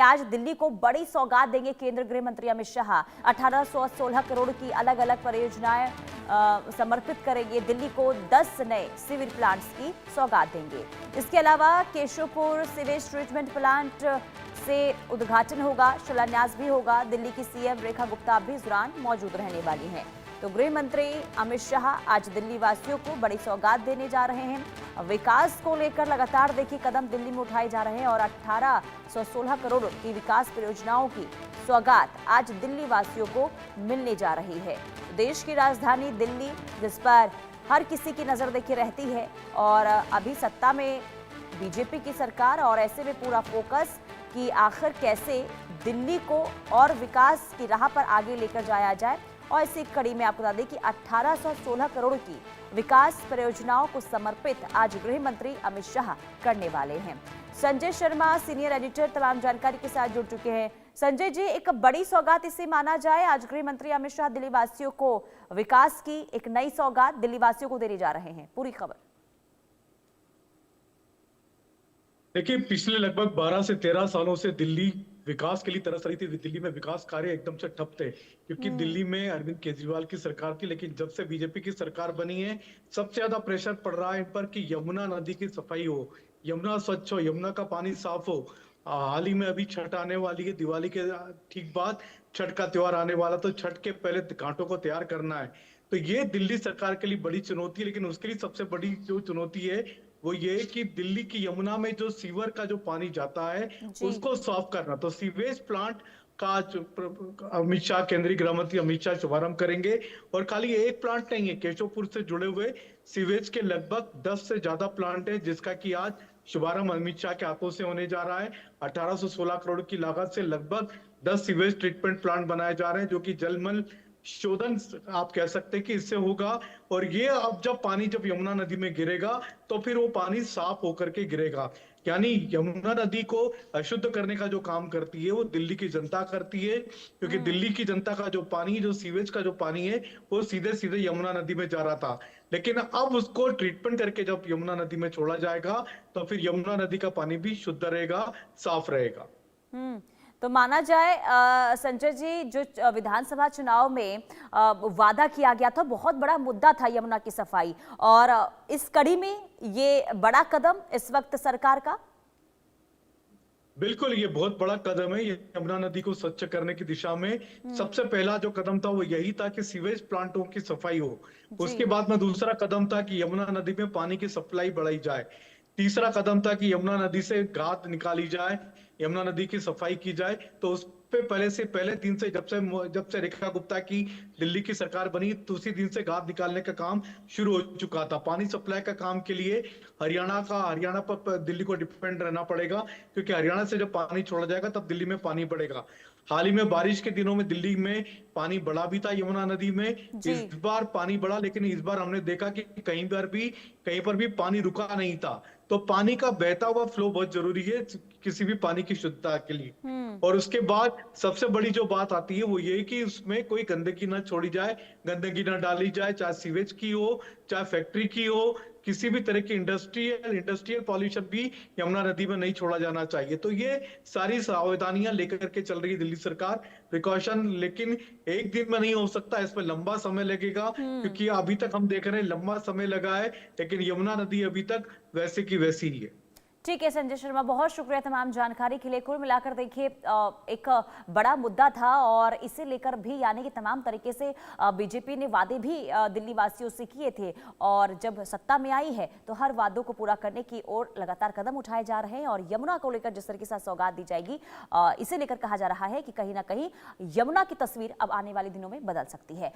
आज दिल्ली को बड़ी सौगात देंगे केंद्रीय गृह मंत्री अमित शाह। 1816 करोड़ की अलग अलग परियोजनाएं समर्पित करेंगे। दिल्ली को 10 नए सीवेज प्लांट्स की सौगात देंगे। इसके अलावा केशवपुर सीवेज ट्रीटमेंट प्लांट से उद्घाटन होगा, शिलान्यास भी होगा। दिल्ली की सीएम रेखा गुप्ता भी इस दौरान मौजूद रहने वाली हैं। तो गृह मंत्री अमित शाह आज दिल्ली वासियों को बड़ी सौगात देने जा रहे हैं। विकास को लेकर लगातार देखिए कदम दिल्ली में उठाए जा रहे हैं और 1816 करोड़ की विकास परियोजनाओं की सौगात आज दिल्ली वासियों को मिलने जा रही है। देश की राजधानी दिल्ली, जिस पर हर किसी की नजर देखिए रहती है, और अभी सत्ता में बीजेपी की सरकार, और ऐसे में पूरा फोकस कि आखिर कैसे दिल्ली को और विकास की राह पर आगे लेकर जाया जाए। और इसी कड़ी में आपको बता दें कि 1816 करोड़ की विकास परियोजनाओं को समर्पित आज गृह मंत्री अमित शाह करने वाले हैं। संजय शर्मा सीनियर एडिटर तमाम जानकारी के साथ जुड़ चुके हैं। संजय जी, एक बड़ी सौगात इसे माना जाए, आज गृह मंत्री अमित शाह दिल्ली वासियों को विकास की एक नई सौगात दिल्ली वासियों को देने जा रहे हैं, पूरी खबर। देखिए, पिछले लगभग 12 से 13 सालों से दिल्ली विकास के लिए तरस रही थी। दिल्ली में विकास कार्य एकदम से ठप थे क्योंकि दिल्ली में अरविंद केजरीवाल की सरकार थी। लेकिन जब से बीजेपी की सरकार बनी है, सबसे ज्यादा प्रेशर पड़ रहा है इन पर कि यमुना नदी की सफाई हो, यमुना स्वच्छ हो, यमुना का पानी साफ हो। हाल ही में अभी छठ आने वाली है, दिवाली के ठीक बाद छठ का त्योहार आने वाला, तो छठ के पहले घाटों को तैयार करना है। तो ये दिल्ली सरकार के लिए बड़ी चुनौती है। लेकिन उसके लिए सबसे बड़ी जो चुनौती है वो ये है कि दिल्ली की यमुना में जो सीवर का जो पानी जाता है उसको साफ करना। तो सीवेज प्लांट का अमित शाह, केंद्रीय गृह मंत्री अमित शाह शुभारंभ करेंगे। और खाली एक प्लांट नहीं है, केशवपुर से जुड़े हुए सीवेज के लगभग 10 से ज्यादा प्लांट है, जिसका कि आज शुभारंभ अमित शाह के हाथों से होने जा रहा है। 1816 करोड़ की लागत से लगभग 10 सीवेज ट्रीटमेंट प्लांट बनाए जा रहे हैं, जो कि जलमल शोधन आप कह सकते हैं कि इससे होगा। और ये अब जब यमुना नदी में गिरेगा तो फिर वो पानी साफ होकर के गिरेगा। यानी यमुना नदी को अशुद्ध करने का जो काम करती है वो दिल्ली की जनता करती है, क्योंकि दिल्ली की जनता का जो पानी, जो सीवेज का जो पानी है, वो सीधे सीधे यमुना नदी में जा रहा था। लेकिन अब उसको ट्रीटमेंट करके जब यमुना नदी में छोड़ा जाएगा तो फिर यमुना नदी का पानी भी शुद्ध रहेगा, साफ रहेगा। तो माना जाए संजय जी, जो विधानसभा चुनाव में वादा किया गया था, बहुत बड़ा मुद्दा था यमुना की सफाई, और इस कड़ी में ये बड़ा कदम इस वक्त सरकार का। बिल्कुल, ये बहुत बड़ा कदम है। ये यमुना नदी को स्वच्छ करने की दिशा में सबसे पहला जो कदम था वो यही था कि सीवेज प्लांटों की सफाई हो। उसके बाद में दूसरा कदम था कि यमुना नदी में पानी की सप्लाई बढ़ाई जाए। तीसरा कदम था कि यमुना नदी से गाद निकाली जाए, यमुना नदी की सफाई की जाए। तो उस पे पहले दिन से जब से रेखा गुप्ता की दिल्ली की सरकार बनी, तो उसी दिन से गाद निकालने का काम शुरू हो चुका था। पानी सप्लाई का काम के लिए हरियाणा पर दिल्ली को डिपेंड रहना पड़ेगा, क्योंकि हरियाणा से जब पानी छोड़ा जाएगा तब दिल्ली में पानी बढ़ेगा। हाल ही में बारिश के दिनों में दिल्ली में पानी बढ़ा भी था यमुना नदी में। इस बार पानी बढ़ा, लेकिन इस बार हमने देखा कि कहीं पर भी पानी रुका नहीं था। तो पानी का बहता हुआ फ्लो बहुत जरूरी है किसी भी पानी की शुद्धता के लिए। और उसके बाद सबसे बड़ी जो बात आती है वो ये कि उसमें कोई गंदगी ना छोड़ी जाए, गंदगी ना डाली जाए, चाहे सीवेज की हो, चाहे फैक्ट्री की हो, किसी भी तरह की इंडस्ट्रियल पॉल्यूशन भी यमुना नदी में नहीं छोड़ा जाना चाहिए। तो ये सारी सावधानियां लेकर के चल रही है दिल्ली सरकार, प्रिकॉशन। लेकिन एक दिन में नहीं हो सकता, इसमें लंबा समय लगेगा, क्योंकि अभी तक हम देख रहे हैं लंबा समय लगा है, लेकिन यमुना नदी अभी तक वैसे की वैसी ही है। ठीक है संजय शर्मा, बहुत शुक्रिया तमाम जानकारी के लिए। कुल मिलाकर देखिए एक बड़ा मुद्दा था, और इसे लेकर भी यानी कि तमाम तरीके से बीजेपी ने वादे भी दिल्ली वासियों से किए थे, और जब सत्ता में आई है तो हर वादों को पूरा करने की ओर लगातार कदम उठाए जा रहे हैं। और यमुना को लेकर जिस तरीके से सौगात दी जाएगी, इसे लेकर कहा जा रहा है कि कहीं ना कहीं यमुना की तस्वीर अब आने वाले दिनों में बदल सकती है।